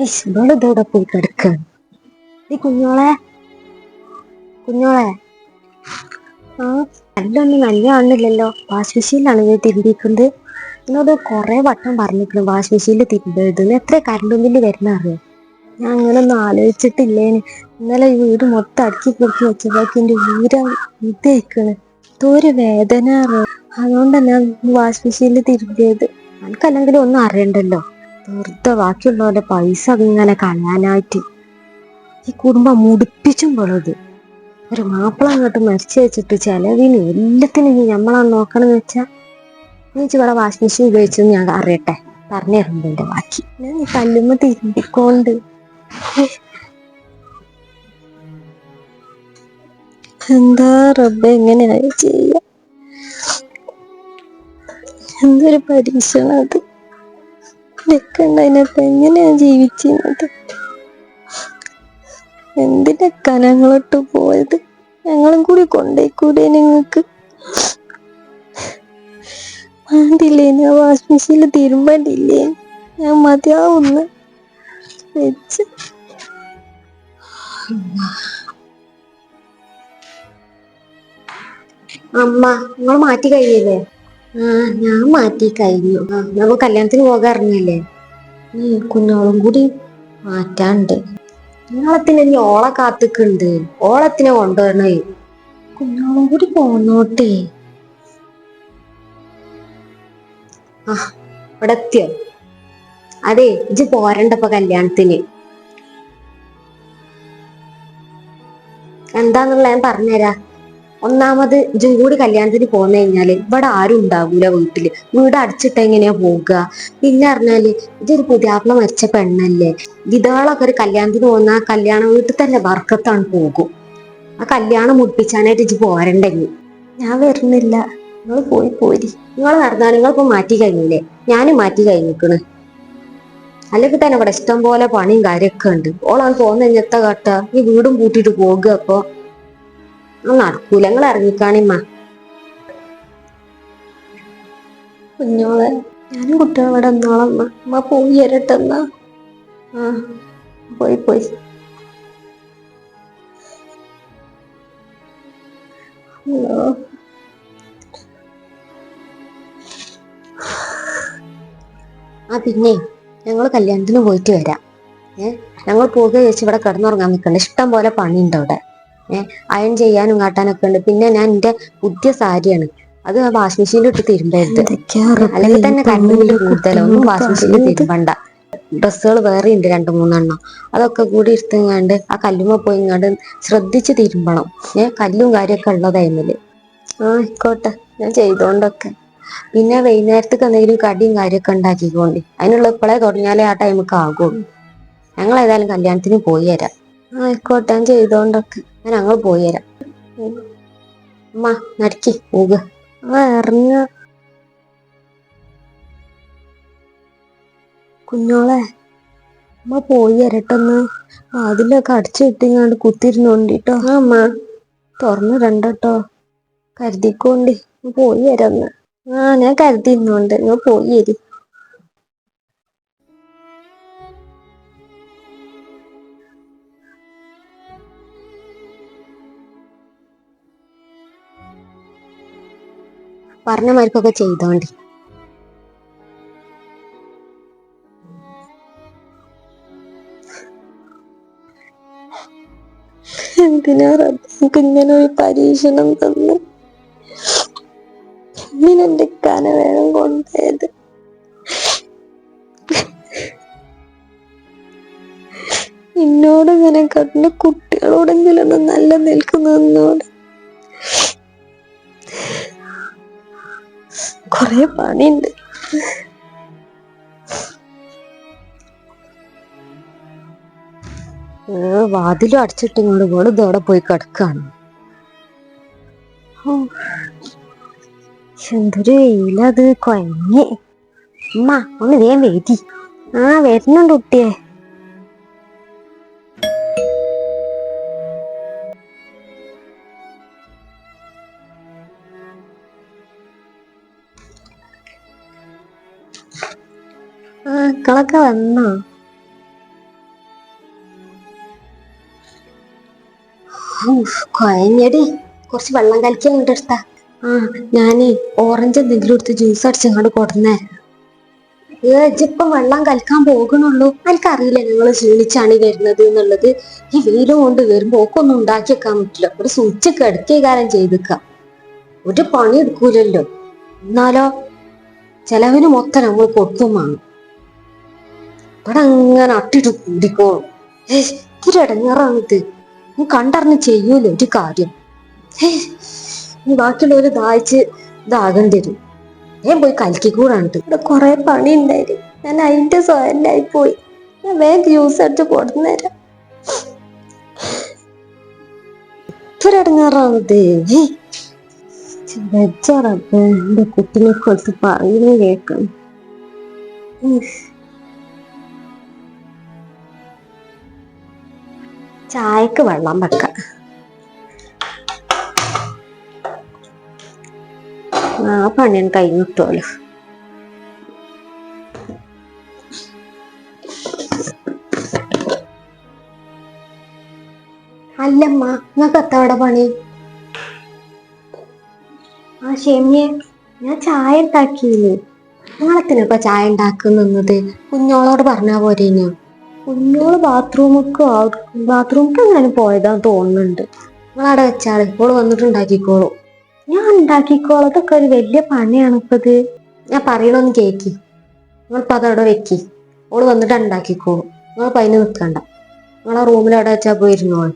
ഇവളിതോടെ പോയി കിടക്കാണ്. ഈ കുഞ്ഞോളെ കുഞ്ഞോളെ ആ കല്ലൊന്നും നല്ല കാണുന്നില്ലല്ലോ. വാഷിംഗ് മെഷീനിലാണ് ഞാൻ തിരുമ്പിക്കുന്നത്. എന്നോട് കുറെ വട്ടം പറഞ്ഞിരിക്കുന്നു വാഷിംഗ് മെഷീനിൽ തിരുമ്പരുതെന്ന്. എത്ര കറണ്ട് ബില്ല് വരുന്ന അറിയോ? ഞാൻ അങ്ങനെ ഒന്നും ആലോചിച്ചിട്ടില്ലേന്. ഇന്നലെ ഈ വീട് മൊത്തം അടുക്കി പൊറുക്കി വെച്ചപ്പോഴേക്ക് എന്റെ ഇതേക്കണ് ഒരു വേദന അറിയോ. അതുകൊണ്ടാണ് ഞാൻ വാഷിംഗ് മെഷീനിൽ തിരുമ്പിയത്. എനിക്കല്ലെങ്കിലും ഒന്നും അറിയണ്ടല്ലോ. വെറുതെ ബാക്കിയുള്ളവരുടെ പൈസ ഇങ്ങനെ കളയാനായിട്ട് ഈ കുടുംബം മുടിപ്പിച്ചും പോണത്. ഒരു മാപ്പിള അങ്ങോട്ട് മരിച്ചു വെച്ചിട്ട് ചെലവിന് എല്ലാത്തിനും നമ്മളാണ് നോക്കണമെന്ന് വെച്ചാ ഇവിടെ വാഷിംഗ് മെഷീൻ ഉപയോഗിച്ചെന്ന് ഞാൻ അറിയട്ടെ. പറഞ്ഞു തരുന്നുണ്ട് എന്റെ ബാക്കി. ഞാൻ ഈ കല്ലുമ്മ തിരുമ്പിക്കൊണ്ട് എന്താ റബ്ബെ എങ്ങനെയായി ചെയ്യ. എന്തൊരു പരീക്ഷണം അത്. അതിനകത്ത് എങ്ങനെയാ ജീവിച്ചിരുന്നത്? എന്തിനൊക്കെ ഞങ്ങളിട്ട് പോയത്? ഞങ്ങളും കൂടി കൊണ്ടേക്കൂടെ നിങ്ങൾക്ക്? വേണ്ടില്ലേ ഞാൻ വാഷിംഗ് മെഷീനിൽ തിരുമ്പണ്ടില്ലേ? ഞാൻ മതിയാവുന്ന് വെച്ച്. അമ്മ നിങ്ങൾ മാറ്റി കഴിഞ്ഞില്ലേ? ഞാൻ മാറ്റി കഴിഞ്ഞു. നമുക്ക് കല്യാണത്തിന് പോകാറിഞ്ഞല്ലേ? കുഞ്ഞോളും കൂടി മാറ്റാണ്ട്. നിങ്ങളത്തിന് ഇനി ഓളെ കാത്തുക്കുണ്ട്. ഓളത്തിനെ കൊണ്ടുവരണേ. കുഞ്ഞോളും കൂടി പോന്നോട്ടെ. ഇവിടെ എത്തിയോ? അതെ ഇജ്ജ് പോരണ്ടപ്പോ കല്യാണത്തിന്. എന്താന്നുള്ള ഞാൻ പറഞ്ഞുതരാ. ഒന്നാമത് ഇജ്ജും കൂടി കല്യാണത്തിന് പോന്നു കഴിഞ്ഞാല് ഇവിടെ ആരും ഉണ്ടാവൂല. വീട് അടച്ചിട്ട് എങ്ങനെയാ പോവുക? പിന്നെ പറഞ്ഞാല് ഇതൊരു പുതിയാപ്ല മരിച്ച പെണ്ണല്ലേ. വിധകളൊക്കെ ഒരു കല്യാണത്തിന് പോന്ന ആ കല്യാണ വീട്ടിൽ തന്നെ ബർക്കത്താണ് പോകും. ആ കല്യാണം മുടിപ്പിച്ചാനായിട്ട് ഇജ്ജ് പോരണ്ടെങ്കിൽ. ഞാൻ വരുന്നില്ല. നിങ്ങൾ പോരി. നിങ്ങൾ നടന്നാൽ നിങ്ങളിപ്പോ മാറ്റി കഴിഞ്ഞില്ലേ? ഞാനും മാറ്റി കഴിഞ്ഞിക്കണ്. അല്ലെങ്കിൽ തന്നെ ഇവിടെ ഇഷ്ടം പോലെ പണിയും കാര്യമൊക്കെ ഉണ്ട്. ഓളാണ് പോന്ന കഴിഞ്ഞത്ത കാട്ട ഈ വീടും പൂട്ടിട്ട് പോകുക. അപ്പൊ നടക്കൂല. നിങ്ങൾ ഇറങ്ങിക്കാണിമ്മ. കുഞ്ഞോളെ ഞാനും കുട്ടികളും ഇവിടെ എന്നോളമ്മ. അമ്മ പോയി വരട്ടെന്നാ. പോയി. പിന്നെ ഞങ്ങൾ കല്യാണത്തിന് പോയിട്ട് വരാം. ഞങ്ങൾ പോകുക ചോദിച്ചു ഇവിടെ കിടന്നുറങ്ങാൻ നിൽക്കണ്ട. ഇഷ്ടം പോലെ പണിയുണ്ട് അവിടെ. അയൺ ചെയ്യാനും കാട്ടാനൊക്കെ ഉണ്ട്. പിന്നെ ഞാൻ എന്റെ പുതിയ സാരിയാണ്, അത് വാഷിംഗ് മെഷീനിൽ ഇട്ട് തിരുമ്പരുത്. അല്ലെങ്കിൽ തന്നെ കറണ്ട് ബില്ല് കൂടുതലാണ്. ഒന്നും വാഷിംഗ് മെഷീനിൽ തിരുമ്പണ്ട. ഡ്രസ്സുകൾ വേറെ ഉണ്ട് 2-3 അതൊക്കെ കൂടി എടുത്തങ്ങാണ്ട് ആ കല്ലുമ്മ പോയി ഇങ്ങാണ്ട് ശ്രദ്ധിച്ച് തിരുമ്പണം. കല്ലും കാര്യമൊക്കെ ഉള്ള ടൈമില്. ആയിക്കോട്ടെ, ഞാൻ ചെയ്തോണ്ടൊക്കെ. പിന്നെ വൈകുന്നേരത്തേക്ക് എന്തെങ്കിലും കടിയും കാര്യമൊക്കെ ഉണ്ടാക്കിക്കോണ്ടി. അതിനുള്ള ഇപ്പോഴേ തുടങ്ങിയാലേ ആ ടൈമൊക്കെ ആകുള്ളൂ. ഞങ്ങൾ ഏതായാലും കല്യാണത്തിന് പോയി തരാം. ആയിക്കോട്ടെ, ഞാൻ ചെയ്തോണ്ടൊക്കെ. ഞങ്ങൾ പോയി തരാം. അമ്മ നടുക്കി പോകുക. ഇറങ്ങ കുഞ്ഞോളെ. അമ്മ പോയി വരട്ടെന്ന്. അതിലൊക്കെ അടച്ചു കിട്ടിങ്ങാണ്ട് കുത്തിരുന്നോണ്ടിട്ടോ. അമ്മ തുറന്നിടണ്ടട്ടോ. കരുതിക്കോണ്ടി. പോയി വരന്ന്. ഞാൻ കരുതിയിരുന്നോണ്ട്. നിങ്ങൾ പോയി വരി. പറഞ്ഞ മാർക്കൊക്കെ ചെയ്തോണ്ടി. എന്തിനാ റബ്ബ് ഇങ്ങനെ ഒരു പരീക്ഷണം തന്നു? ഇന്നെന്റെ കന വേഗം കൊണ്ടുപോയത്. എന്നോട് ഇങ്ങനെ കണ്ട കുട്ടികളോടെങ്കിലും ഒന്ന് നല്ല നിൽക്കുന്നോട്. കൊറേ പണിയുണ്ട്. വാതിലും അടച്ചിട്ടുകൊണ്ട് ഇവള് ഇതോടെ പോയി കിടക്കാണ്. എന്തൊരു വെയിലത്. കൊയങ്ങി. ഉമ്മ ഒന്ന് വേഗം വേറ്റി. വരുന്നുണ്ട് കുട്ടിയെ. മക്കളൊക്കെ വന്നോ? കൊയഞ്ഞടി, കുറച്ച് വെള്ളം കലക്കി അങ്ങോട്ട് എടുത്താ. ഞാനേ ഓറഞ്ച് എന്തെങ്കിലും എടുത്ത് ജ്യൂസ് അടിച്ചങ്ങോട്ട് കൊടുന്നേ. ഇപ്പം വെള്ളം കലക്കാൻ പോകണുള്ളൂ. എനിക്കറിയില്ല ഞങ്ങള് ക്ഷീണിച്ചാണ് വരുന്നത് എന്നുള്ളത്. ഈ വെയിലും കൊണ്ട് വരുമ്പോ ഒക്കൊന്നും ഉണ്ടാക്കി വെക്കാൻ പറ്റില്ല. ഒരു സ്വിച്ച് കിടക്കേ കാലം ചെയ്തിക്ക. ഒരു പണി എടുക്കൂലല്ലോ. എന്നാലോ ചെലവിന് മൊത്തം നമ്മൾ കൊടുക്കും വേണം. ഇവിടെ അങ്ങനെ അട്ടിട്ട് കൂടിക്കോളും. ഇത്തിരി ഇടങ്ങാറാണിത്. നീ കണ്ടറിഞ്ഞ് ചെയ്യൂലോ ഒരു കാര്യം. നീ ബാക്കിയുള്ളവര് ദാഹിച്ച് ഇതാകേണ്ടി വരും. ഞാൻ പോയി കലക്കിക്കൂടാണ്ട്. ഇവിടെ കൊറേ പണി ഉണ്ടായിരുന്നു. ഞാൻ അതിന്റെ സ്വയലായി പോയി. ഞാൻ വേഗം ജ്യൂസ് എടുത്ത് കൊടുന്നേരാം. ഇത്തിരി ഇടങ്ങാറാണിത്. വെച്ചറപ്പ എന്റെ കുട്ടിനെ കൊടുത്ത് പറയുന്നത് കേൾക്കണം. ചായക്ക് വെള്ളം വെക്കാം. പണിയാണ് കഴിഞ്ഞിട്ടുമല്ലോ. അല്ലമ്മ, നിങ്ങൾക്ക് എത്തവിടെ പണി? ഷെമിയെ, ഞാൻ ചായ ഉണ്ടാക്കിയില്ലേ. നിങ്ങളെത്തിനൊക്കെ ചായ ഉണ്ടാക്കുന്നത്? കുഞ്ഞോളോട് പറഞ്ഞാ പോരേനോ? കുഞ്ഞോള് ബാത്റൂമിക്ക് എങ്ങനെ പോയതാന്ന് തോന്നുന്നുണ്ട്. നിങ്ങളവിടെ വെച്ചാള്, ഇപ്പോൾ വന്നിട്ട് ഉണ്ടാക്കിക്കോളൂ. ഞാൻ ഉണ്ടാക്കിക്കോളൂ. അതൊക്കെ ഒരു വലിയ പണിയാണ് ഇപ്പത്. ഞാൻ പറയണൊന്ന് കേക്കി. നിങ്ങളിപ്പോ അതവിടെ വെക്കി. ഓള് വന്നിട്ട് ഉണ്ടാക്കിക്കോളൂ. നിങ്ങൾ പൈന് നിൽക്കണ്ട. നിങ്ങളെ റൂമിൽ അവിടെ വെച്ചാ പോയിരുന്നോളൂ.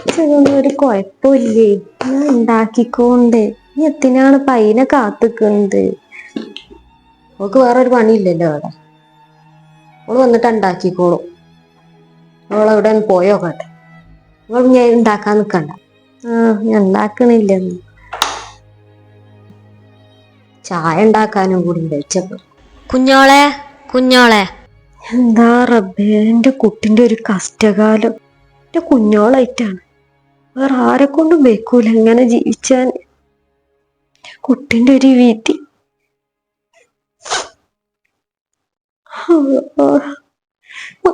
ഇതൊന്നും ഒരു കുഴപ്പമില്ലേ. ഞാൻ ഉണ്ടാക്കിക്കോണ്ട്. നീ എത്തിനാണ് പൈനെ കാത്തിക്കുന്നത്? ഓക്ക് വേറൊരു പണിയില്ലല്ലോ അവിടെ. ഓള് വന്നിട്ട് ഉണ്ടാക്കിക്കോളൂ. ഓളെവിടെ പോയോ കേട്ടെ. നിങ്ങൾ ഞാൻ ഉണ്ടാക്കാൻ നിൽക്കണ്ട. ഞാൻ ഉണ്ടാക്കണില്ലെന്ന്. ചായ ഉണ്ടാക്കാനും കൂടി വെച്ചപ്പോ കുഞ്ഞോളെ കുഞ്ഞോളെ. എന്താ റബ്ബേ, എന്റെ കുട്ടിന്റെ ഒരു കഷ്ടകാലം. എന്റെ കുഞ്ഞോളായിട്ടാണ്. വേറെ ആരെ കൊണ്ടും വെക്കൂല ഇങ്ങനെ ജീവിച്ചാൻ. കുട്ടിന്റെ ഒരു വീതി.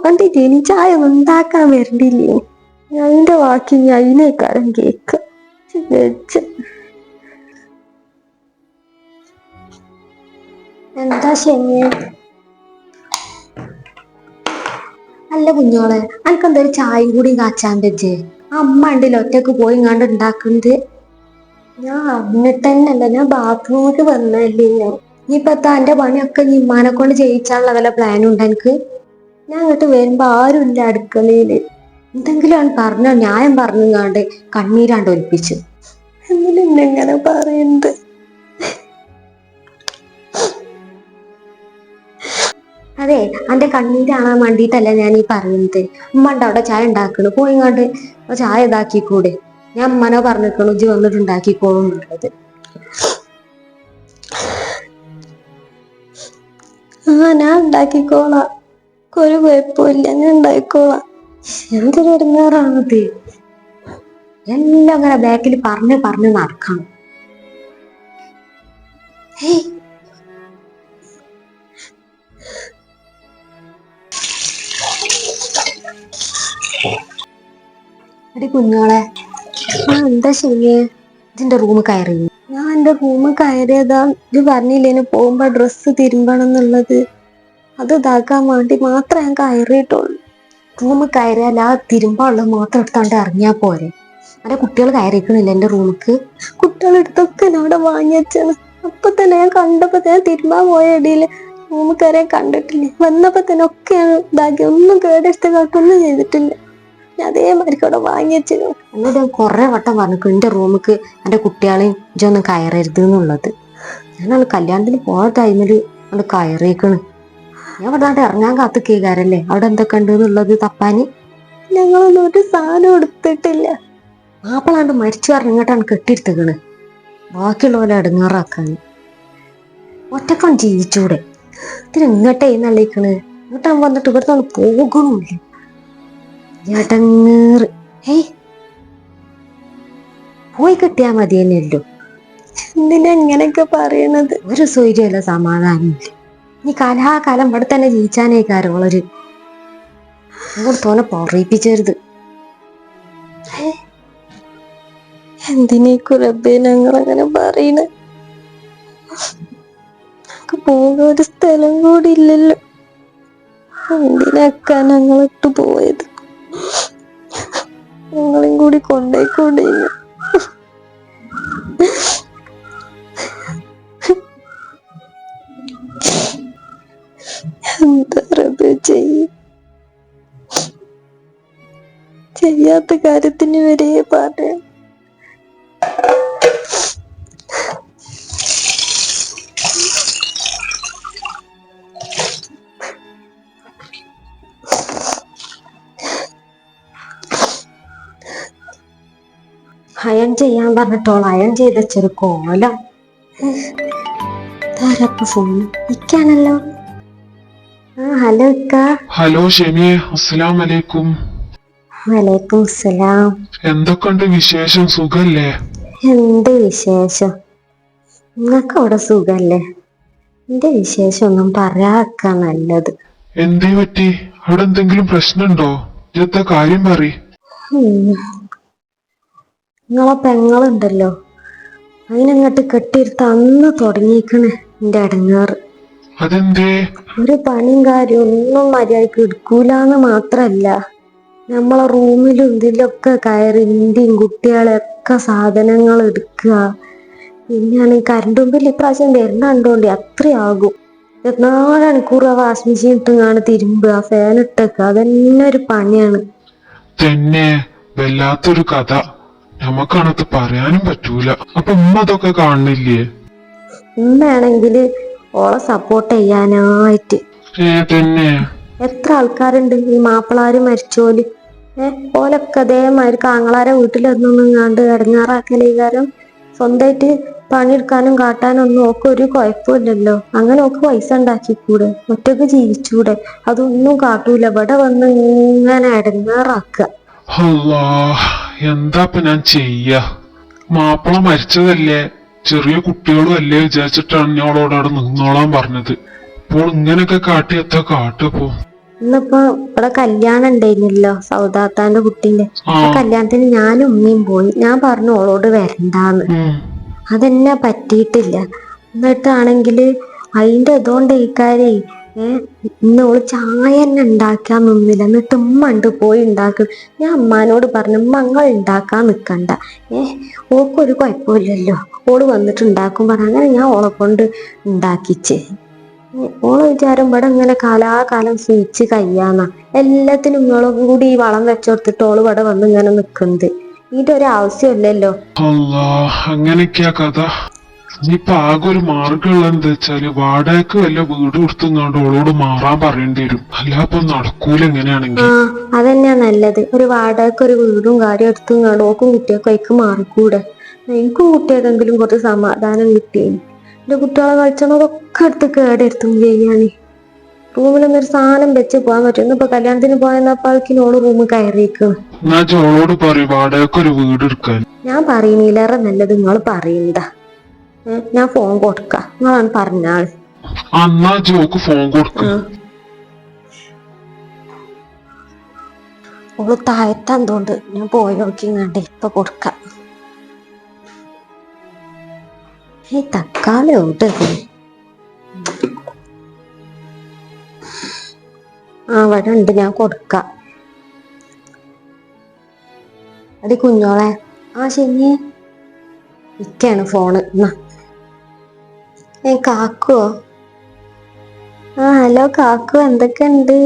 വണ്ടി ജനിച്ചായ ഉണ്ടാക്കാൻ വരണ്ടില്ലേ? അതിന്റെ വാക്കി അതിനേക്കാരം കേക്ക വെച്ച്. എന്താ ശനിയെ? അല്ല കുഞ്ഞോളെ, എനിക്കെന്തൊരു ചായയും കൂടി കാച്ചാൻ പറ്റേ? അമ്മ ഉണ്ടല്ലോ ഒറ്റക്ക് പോയി ഇങ്ങാണ്ട് ഉണ്ടാക്കുന്നത്. ഞാൻ അറിഞ്ഞിട്ടന്നല്ല, ഞാൻ ബാത്റൂമിലേക്ക് വന്നല്ലേ. ഇനിയിപ്പോ എന്റെ പണിയൊക്കെ ഇമ്മാനെ കൊണ്ട് ചെയ്യിച്ചാനുള്ള വല്ല പ്ലാനും ഉണ്ട് എനിക്ക്? ഞാൻ ഇങ്ങോട്ട് വരുമ്പോ ആരും ഇല്ല അടുക്കളയില്. എന്തെങ്കിലും പറഞ്ഞോ ന്യായം പറഞ്ഞാണ്ട് കണ്ണീരാണ്ട് ഒലിപ്പിച്ചു. എങ്ങനെ പറയുന്നത്? അതെ, എന്റെ കണ്ണീര് കാണാൻ വേണ്ടിട്ടല്ല ഞാൻ ഈ പറയുന്നത്. ഉമ്മ ഉണ്ട് അവിടെ ചായ ഉണ്ടാക്കണു. പോയിങ്ങാണ്ട് ചായ ഇതാക്കിക്കൂടെ? ഞാൻ ഉമ്മനോ പറഞ്ഞിരിക്കണു ഇജ്ജ് വന്നിട്ട് ഉണ്ടാക്കിക്കോളും എന്നുള്ളത്. ഞാൻ ഉണ്ടാക്കിക്കോളാം. ഒരു കുഴപ്പമില്ല, ഞാൻ ഉണ്ടാക്കിക്കോളാം. എന്തൊരു ഇടങ്ങാറാണത്. എല്ലാം അങ്ങനെ ബാക്കിൽ പറഞ്ഞ് നടക്കണം. എടി കുഞ്ഞോളെ, എന്താ ശരിയെ? ഇതിന്റെ റൂമ് കയറി? ഞാൻ എന്റെ റൂമ് കയറിയതാ. ഇത് പറഞ്ഞില്ലേന് പോകുമ്പോ ഡ്രസ്സ് തിരുമ്പണം എന്നുള്ളത്. അത് ഇതാക്കാൻ വേണ്ടി മാത്രം ഞാൻ കയറിയിട്ടുള്ളൂ. റൂമ് കയറിയാൽ ആ തിരുമ്പാനുള്ളത് മാത്രം എടുത്താണ്ട് ഇറങ്ങിയാ പോരെ. എന്റെ കുട്ടികൾ കയറിക്കണില്ല എന്റെ റൂമിക്ക്. കുട്ടികൾ എടുത്തൊക്കെ അവിടെ വാങ്ങി വെച്ചാണ്. അപ്പൊ തന്നെ ഞാൻ കണ്ടപ്പോ ഞാൻ തിരുമ്പാൻ പോയ ഇടയില് റൂമ് കയറിയാൻ കണ്ടിട്ടില്ല. വന്നപ്പോ തന്നെ ഒക്കെയാണ് ഇതാക്കി. ഒന്നും കേടെടുത്ത കാട്ടൊന്നും ചെയ്തിട്ടില്ല. അതേമാതിരിക്ക് അവിടെ വാങ്ങി വെച്ചു. എന്നിട്ട് ഞാൻ കുറെ വട്ടം പറഞ്ഞു എന്റെ റൂമിക്ക് എന്റെ കുട്ടികളെയും ഇജൊന്നും കയറരുത് എന്നുള്ളത്. ഞാനാണ് കല്യാണത്തിന് പോയ ടൈമില് അത് കയറിയേക്കണ്. ഞാൻ ഇവിടെ ഇറങ്ങാൻ കാത്തു കേൾക്കാരല്ലേ അവിടെ എന്തൊക്കെ ഉണ്ട് എന്നുള്ളത് തപ്പാന്. ഞങ്ങളൊന്നും ഒരു സാധനം എടുത്തിട്ടില്ല. മാപ്പിളാണ്ട് മരിച്ചു പറഞ്ഞിങ്ങോട്ടാണ് കെട്ടിയെടുത്തേക്കണ്. ബാക്കിയുള്ളവരെ ഇടങ്ങാറാക്കാന്. ഒറ്റക്കം ജീവിച്ചൂടെ? ഇതിന് ഇങ്ങോട്ടേ നല്ലിക്കണ്. ഇങ്ങോട്ടാൻ വന്നിട്ട് ഇവിടുന്ന് പോകണമില്ല. ഇടങ്ങേറ്. പോയി കിട്ടിയാ മതി തന്നെയല്ലോ. എന്തിനാ ഇങ്ങനെയൊക്കെ പറയണത്? ഒരു സൗകര്യമല്ല, സമാധാനമില്ല. ഈ കലാകാലം ഇവിടെ തന്നെ ജീവിച്ചാനേക്കാരോളൊരു അങ്ങോട്ട് തോന്നെ പറയിപ്പിച്ചരുത്. എന്തിനേക്കും റബ്ബേ ഞങ്ങളങ്ങനെ പറയണ? പോകാൻ ഒരു സ്ഥലം കൂടി ഇല്ലല്ലോ. എന്തിനൊക്കെ ഞങ്ങളിട്ട് പോയത്? ഞങ്ങളെയും കൂടി കൊണ്ടേക്കൂടെ? എന്താ റബ്ബേ ചെയ്യാത്ത കാര്യത്തിന് വരെ പറയാം. അയൺ ചെയ്യാൻ പറഞ്ഞിട്ടോളൂ. അയൺ ചെയ്ത ചെറുക്കോല ഫോൺ ഇക്കാണല്ലോ. ഹലോ ഇക്ക. ഹലോ ഷെമിയെ, അസ്സലാം വലൈക്കും. വലൈക്കും സലാം. എന്തൊക്കെയുണ്ട് വിശേഷം? സുഖല്ലേ? എന്ത് വിശേഷം? നിങ്ങക്ക് അവിടെ സുഖല്ലേ? എന്റെ വിശേഷം ഒന്നും പറയാക്ക നല്ലത്. എന്തേ പറ്റി? അവിടെ എന്തെങ്കിലും പ്രശ്നമുണ്ടോ? ഇന്നത്തെ കാര്യം പറ. നിങ്ങളെ പെങ്ങളുണ്ടല്ലോ, അതിനങ്ങോട്ട് കെട്ടിയെടുത്ത് അന്ന് തുടങ്ങിയിരിക്കണേ എന്റെ അടങ്ങാറ്. അതെന്തേ? ഒരു പണിയും കാര്യം ഒന്നും മര്യാദക്ക് എടുക്കൂലെന്ന് മാത്രല്ല, നമ്മളെ റൂമിലും ഇതിലൊക്കെ കയറി ഇന്ത്യയും കുട്ടികളെയൊക്കെ സാധനങ്ങൾ എടുക്കുക. പിന്നെയാണ് ഈ കറണ്ടും ബില്ല് ഇപ്രാവശ്യം വരുന്നുണ്ടോണ്ടി അത്രയാകും. 24 മണിക്കൂർ വാഷിംഗ് മെഷീൻ ഇട്ടുങ്ങാണ് തിരുമ്പുക, ഫാൻ ഇട്ടേക്കുക, അതന്നെ ഒരു പണിയാണ്. തന്നെ വല്ലാത്തൊരു കഥ. നമുക്കാണത് പറയാനും പറ്റൂല. അപ്പൊ ഉമ്മ അതൊക്കെ കാണുന്നില്ലേ? ഉമ്മയാണെങ്കില് ഓളെ സപ്പോർട്ട് ചെയ്യാനായിട്ട് തന്നെ എത്ര ആൾക്കാരുണ്ട് ഈ മാപ്പിളാര് മരിച്ചോല്. ഓലൊക്കെ അതേമാതിരി കാങ്ങളാരെ വീട്ടിലൊന്നും കണ്ട് ഇടങ്ങാറാക്കലേകാരം. സ്വന്തമായിട്ട് പണിയെടുക്കാനും കാട്ടാനും ഒന്നും ഓക്ക് ഒരു കുഴപ്പമില്ലല്ലോ. അങ്ങനെ ഓക്ക് പൈസ ഉണ്ടാക്കിക്കൂടെ, ഒറ്റക്ക് ജീവിച്ചൂടെ? അതൊന്നും കാട്ടൂല. ഇവിടെ വന്ന് ഇങ്ങനെ ഇടങ്ങാറാക്കുക. എന്താപ്പൊ ഞാൻ ചെയ്യ? മാപ്പിള മരിച്ചതല്ലേ, ചെറിയ കുട്ടികളും അല്ലേ വിചാരിച്ചിട്ടാണ് ഞങ്ങളോട് അവിടെ നിന്നോളാൻ പറഞ്ഞത്. ഇപ്പോൾ ഇങ്ങനൊക്കെ കാട്ടി എത്താ കാട്ടപ്പോ? ഇന്നിപ്പോ ഇവിടെ കല്യാണം ഉണ്ടായിരുന്നല്ലോ, സൗദാത്താന്റെ കുട്ടീന്റെ. ആ കല്യാണത്തിന് ഞാനും ഉമ്മയും പോയി. ഞാൻ പറഞ്ഞു ഓളോട് വരണ്ടാന്ന്. അതെന്നെ പറ്റിയിട്ടില്ല. എന്നിട്ടാണെങ്കില് അതിന്റെ ഇതുകൊണ്ട് ഈ കാര്യം ഇന്ന് ഓള് ചായ തന്നെ ഉണ്ടാക്കാൻ നിന്നില്ല. എന്നിട്ട് ഉമ്മ ഉണ്ട് പോയി ഉണ്ടാക്കും. ഞാൻ ഉമ്മാനോട് പറഞ്ഞു, ഉമ്മ നിങ്ങൾ ഉണ്ടാക്കാൻ നിക്കണ്ട, ഓക്കൊരു കുഴപ്പമില്ലല്ലോ, ഓള് വന്നിട്ട് ഉണ്ടാക്കും പറഞ്ഞു. അങ്ങനെ ഞാൻ ഓളെ കൊണ്ട് ഉണ്ടാക്കിച്ച്. ഓളെ വിചാരം ഇവിടെ ഇങ്ങനെ കാലാകാലം സ്നേഹിച്ച് കഴിയാന്നാ. എല്ലാത്തിനും ഇങ്ങളെ കൂടി ഈ വളം വെച്ചോടുത്തിട്ട് ഓള് ഇവിടെ വന്ന് ഇങ്ങനെ നിക്കുന്നത്. ഇതിന്റെ ഒരു ആവശ്യമില്ലല്ലോ. അങ്ങനെയൊക്കെയാ കഥ. ഇനിയിപ്പൊ ആകെ ഒരു മാർഗമുള്ള എന്താ വെച്ചാല് വാടകയ്ക്ക് വല്ല വീട് കൊടുത്തുങ്ങാണ്ട് ഓളോട് മാറാൻ പറയേണ്ടി വരും. അല്ലാപ്പൊ നടക്കൂല എങ്ങനെയാണെങ്കിൽ. അതന്നെയാ നല്ലത്. ഒരു വാടകയ്ക്ക് ഒരു വീടും കാര്യം എടുത്തുങ്ങാണ്ട് ഓക്കും കുട്ടിയൊക്കെ അയക്ക് മാറിക്കൂടെ? എനിക്കും കുട്ടിയേക്കെങ്കിലും കുറച്ച് സമാധാനം കിട്ടിയേ. എന്റെ കുട്ടികളെ കളിച്ചണതൊക്കെ എടുത്ത് കേടെടുത്തും ചെയ്യാന്. റൂമിലൊന്നൊരു സാധനം വെച്ച് പോകാൻ പറ്റും. ഇന്നിപ്പോ കല്യാണത്തിന് പോയെന്നപ്പാൾക്കിന് ഓള് റൂമ് കയറിയേക്കും. ഞാൻ പറയുന്നില്ലേറെ നല്ലത് നിങ്ങൾ പറയുന്നതാ. ഞാൻ ഫോൺ കൊടുക്ക, നിങ്ങളാണ് പറഞ്ഞാൾ. ഓള് താഴത്താന്തോണ്ട് ഞാൻ പോയി നോക്കിങ്ങാണ്ട് ഇപ്പൊ കൊടുക്കാം. ഈ തക്കാളി എവിടെ? അവിടെ ഉണ്ട്, ഞാൻ കൊടുക്കാം. അടി കുഞ്ഞോളെ. ശനി ഇക്കാണ് ഫോണ്. കാക്കുവോ? ഹലോ കാക്കു, എന്തൊക്കെയുണ്ട്?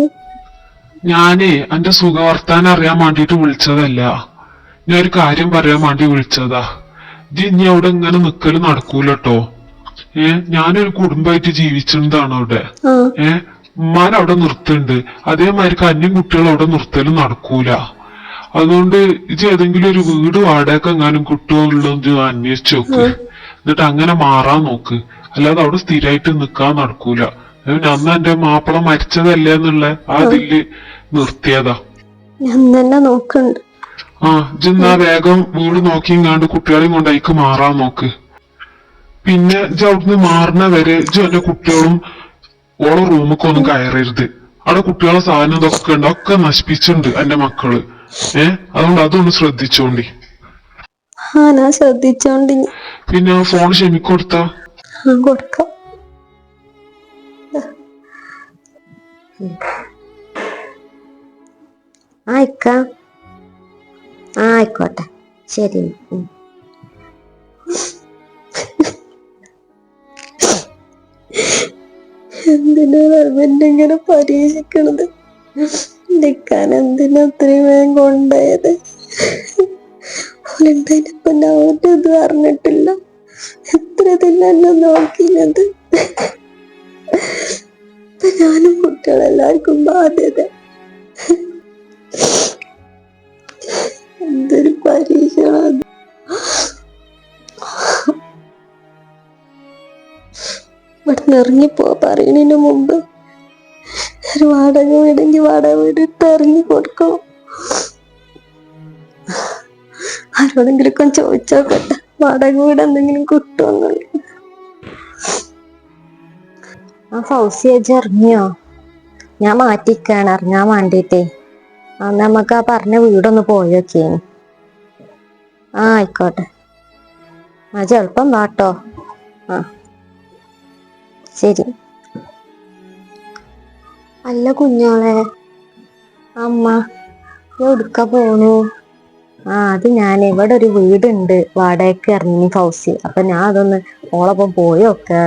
ഞാനേ എന്റെ സുഖവർത്താനം അറിയാൻ വേണ്ടിട്ട് വിളിച്ചതല്ല, ഞാൻ ഒരു കാര്യം പറയാൻ വേണ്ടി വിളിച്ചതാ. ഇനി അവിടെ ഇങ്ങനെ നിക്കല് നടക്കൂലട്ടോ. ഞാനൊരു കുടുംബമായിട്ട് ജീവിച്ചിരുന്നതാണ് അവിടെ. ഉമ്മാനവിടെ നിർത്തുന്നുണ്ട്, അതേമാതിരി അന്യം കുട്ടികൾ അവിടെ നിർത്തലും നടക്കൂല. അതുകൊണ്ട് ഇത് ഏതെങ്കിലും ഒരു വീട് വാടക എങ്ങാനും കുട്ടികളുള്ളത് അന്വേഷിച്ച് നോക്ക്. എന്നിട്ട് അങ്ങനെ മാറാൻ നോക്ക്. അല്ലാതെ അവിടെ സ്ഥിരമായിട്ട് നിക്കാൻ നടക്കൂല. അന്ന് എന്റെ മാപ്പിള മരിച്ചതല്ലേ എന്നുള്ള അതില് നിർത്തിയതാ. ഇജ്ജെന്നാ വേഗം വീട് നോക്കിങ്ങാണ്ട് കുട്ടികളെയും കൊണ്ട് അയക്ക് മാറാൻ നോക്ക്. പിന്നെ ഇജ്ജ് അവിടുന്ന് മാറണ വരെ ഇജ്ജ് എന്റെ കുട്ടികളും ഓളെ റൂമൊക്കൊന്നും കയറരുത്. അവിടെ കുട്ടികളെ സാധനം ഇതൊക്കെ ഉണ്ട്, ഒക്കെ നശിപ്പിച്ചിട്ടുണ്ട് എന്റെ മക്കള്. അതുകൊണ്ട് അതൊന്ന് ശ്രദ്ധിച്ചോണ്ടി. ഞാൻ ശ്രദ്ധിച്ചോണ്ട് ഇനി. പിന്നെ ആ ഫോൺ ഷെമിക്കൊടുത്ത കൊടുക്കാം. ഇക്ക ആയിക്കോട്ടെ, ശരി. എന്തിനാ ഇങ്ങനെ പരീക്ഷിക്കണത്? നിക്കാൻ എന്തിനാ അത്രയും വേഗം കൊണ്ടുപോയത്? ഓലെന്തതിനപ്പൊ ഇത് പറഞ്ഞിട്ടില്ല. എത്ര ഇതിന്നെ നോക്കിയത്. ഇപ്പൊ ഞാനും കുട്ടികളെല്ലാവർക്കും ബാധ്യത. എന്തൊരു പരീക്ഷണം. ഇവിടുന്ന് ഇറങ്ങിപ്പോ പറയണതിന് മുമ്പ് ഒരു വാടക വീടെങ്കിൽ വാടക വീട് ഇട്ട് ഇറങ്ങി കൊടുക്കണം. ആരോടെങ്കിലൊക്കെ ചോദിച്ചോക്കട്ടെ, വാടക വീട് എന്തെങ്കിലും കിട്ടുമെന്നുള്ളത്. ഫൗസിയേജ് ഇറങ്ങിയോ? ഞാൻ മാറ്റിക്കാണ് ഇറങ്ങാൻ വേണ്ടിട്ടേ. നമുക്ക് ആ പറഞ്ഞ വീടൊന്ന് പോയോക്കേന്. ആയിക്കോട്ടെ. ചെലപ്പം വാട്ടോ. ശരി. അല്ല കുഞ്ഞോളെ, അമ്മ എവിടുക്ക പോണു? അത് ഞാൻ ഇവിടെ ഒരു വീടുണ്ട് വാടകയ്ക്ക് ഇറങ്ങി ഫൗസി. അപ്പൊ ഞാൻ അതൊന്ന് ഓളൊപ്പം പോയൊക്കെ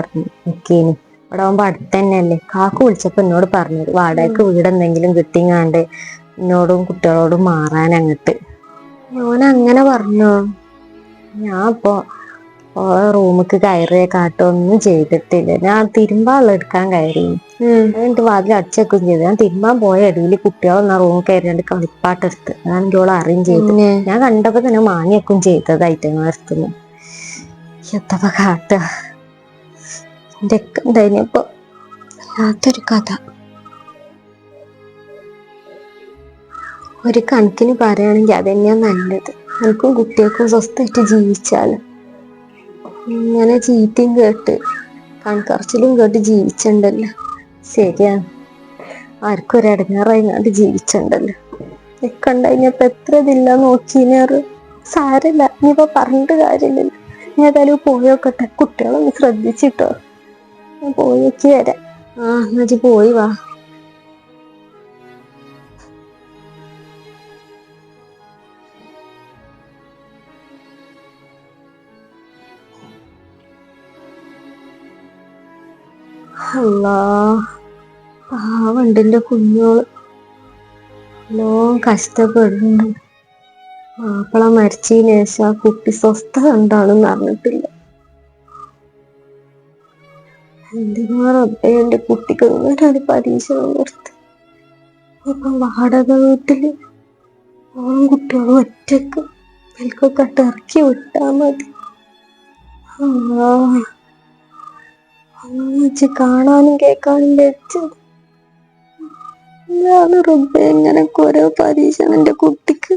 നിക്കേനി. ഇവിടെ ആകുമ്പോ അടുത്ത് തന്നെയല്ലേ. കാക്കു വിളിച്ചപ്പോ എന്നോട് പറഞ്ഞത് വാടകയ്ക്ക് വീട് എന്തെങ്കിലും കിട്ടിങ്ങാണ്ട് എന്നോടും കുട്ടികളോടും മാറാൻ അങ്ങട്ട്. അങ്ങനെ പറഞ്ഞോ? ഞാൻ ഇപ്പൊ റൂമിക്ക് കയറിയ കാട്ടൊന്നും ചെയ്തിട്ടില്ല. ഞാൻ തിരുമ്പാള്ള എടുക്കാൻ കയറി. എന്നിട്ട് വാതിൽ അടച്ചേക്കും ചെയ്തു. ഞാൻ തിരുമ്പാൻ പോയ ഇടയിൽ കുട്ടികളൊന്നാ റൂമിൽ കയറിയാണ്ട് കളിപ്പാട്ടെടുത്ത്. അതാണെങ്കിൽ ഓളെ അറിയും ചെയ്തു. ഞാൻ കണ്ടപ്പോ തന്നെ മാങ്ങിയേക്കും ചെയ്തത് ഐറ്റങ്ങളെടുത്തുന്നു. എത്തപ്പ കാട്ട എന്റെ ഒക്കെ ഉണ്ടായിനിപ്പോ വല്ലാത്തൊരു കഥ. ഒരു കണക്കിന് പറയുകയാണെങ്കിൽ അതന്നെയാ നല്ലത്. എനിക്കും കുട്ടികൾക്കും സ്വസ്ഥമായിട്ട് ജീവിച്ചാല്. ഇങ്ങനെ ചീത്തയും കേട്ട് കൺകറച്ചിലും കേട്ട് ജീവിച്ചണ്ടല്ലോ. ശരിയാണ്, ആർക്കും ഒരു ഇടങ്ങാറായിങ്ങാണ്ട് ജീവിച്ചണ്ടല്ലോ. കണ്ടപ്പോ എത്ര ഇതില്ല നോക്കിനേറ്. സാരല്ല, ഇനിയിപ്പോ പറഞ്ഞിട്ട് കാര്യമില്ലല്ലോ. ഞാൻ ഏതായാലും പോയോക്കട്ടെ. കുട്ടികളൊന്ന് ശ്രദ്ധിച്ചിട്ടോ. ഞാൻ പോയോക്കി വരാം. എന്നുവെച്ച് പോയി വാ. അല്ലാ, പാവണ്ടിന്റെ കുഞ്ഞോള് നല്ലോ കഷ്ടപ്പെടുന്നു. മാപ്പിള മരിച്ചതിന് ശേഷം ആ കുട്ടി സ്വസ്ഥത എന്താണെന്ന് അറിഞ്ഞിട്ടില്ല. എന്തിനാ റബ്ബേ എന്റെ കുട്ടിക്ക് ഇങ്ങനെ ഒരു പരീക്ഷണം നിർത്തി. ഇപ്പൊ വാടക വീട്ടില് ഓളും കുട്ടികളും ഒറ്റക്ക് എനിക്കൊക്കെ ഇറക്കി വിട്ടാ മതി. വെച്ച് കാണാനും കേൾക്കാനും വെച്ചത്. ഞാൻ റബ്ബേ എങ്ങനൊക്കെ ഓരോ പരീക്ഷണം എന്റെ കുട്ടിക്ക്.